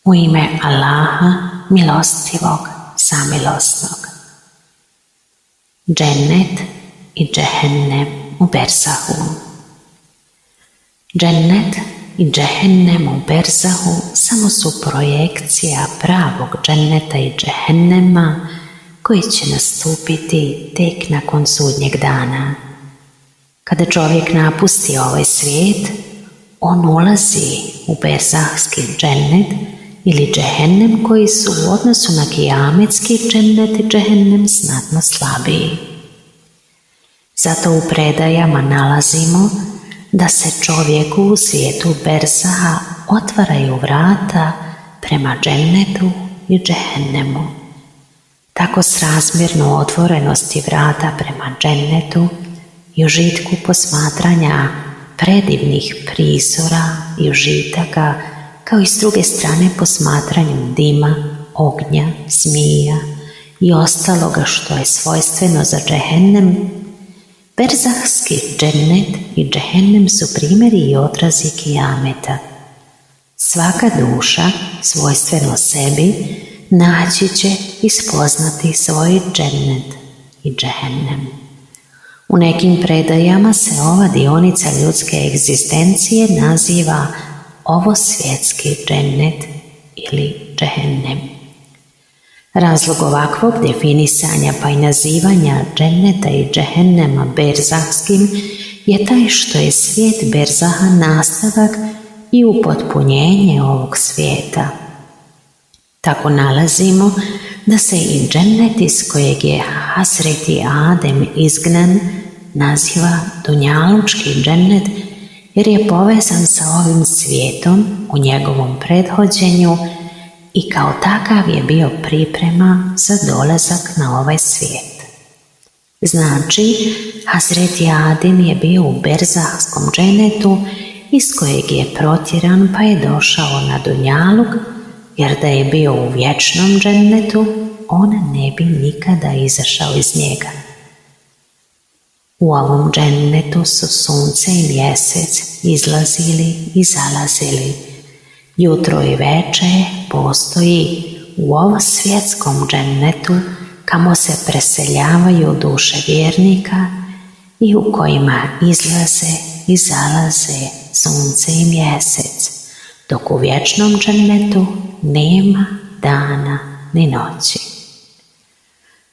U ime Allaha, milostivog, samilosnog. Džennet i Džehennem u Berzahu. Džennet i Džehennem u Berzahu samo su projekcija pravog dženneta i džehennema koji će nastupiti tek nakon sudnjeg dana. Kada čovjek napusti ovaj svijet, on ulazi u berzahski džennet ili džehennem koji su u odnosu na kijametski džennet i džehennem znatno slabiji. Zato u predajama nalazimo da se čovjeku u svijetu berzaha otvaraju vrata prema džennetu i džehennemu. Tako srazmjerno otvorenosti vrata prema džennetu i užitku posmatranja predivnih prizora i užitaka, kao i s druge strane posmatranju dima, ognja, zmija i ostaloga što je svojstveno za džehennem, berzahski džennet i džehennem su primjeri i odrazi kijameta. Svaka duša, svojstveno sebi, naći će i spoznati svoj džennet i džehennem. U nekim predajama se ova dionica ljudske egzistencije naziva ovo svjetski džennet ili džehennem. Razlog ovakvog definisanja pa i nazivanja dženneta i džehennema berzahskim je taj što je svijet berzaha nastavak i upotpunjenje ovog svijeta. Tako nalazimo da se i džennet iz kojeg je Hazreti Adem izgnan naziva dunjalučki džennet jer je povezan sa ovim svijetom u njegovom prethođenju i kao takav je bio priprema za dolazak na ovaj svijet. Znači, Hazreti Adem je bio u berzahskom džennetu iz kojeg je protjeran pa je došao na dunjaluk, jer da je bio u vječnom džennetu, on ne bi nikada izašao iz njega. U ovom džennetu su sunce i mjesec izlazili i zalazili. Jutro i veče postoji u ovom svjetskom džennetu kamo se preseljavaju duše vjernika i u kojima izlaze i zalaze sunce i mjesec, dok u vječnom džennetu nema dana ni noći.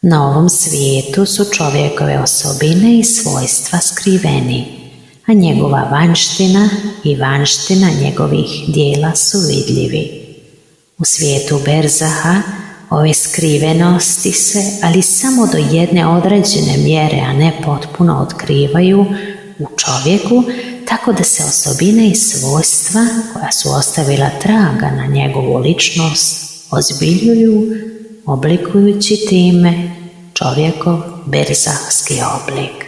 Na ovom svijetu su čovjekove osobine i svojstva skriveni, a njegova vanjština i vanjština njegovih dijela su vidljivi. U svijetu berzaha ove skrivenosti se, ali samo do jedne određene mjere, a ne potpuno otkrivaju u čovjeku, tako da se osobine i svojstva koja su ostavila traga na njegovu ličnost ozbiljuju, oblikujući time čovjekov berzahski oblik.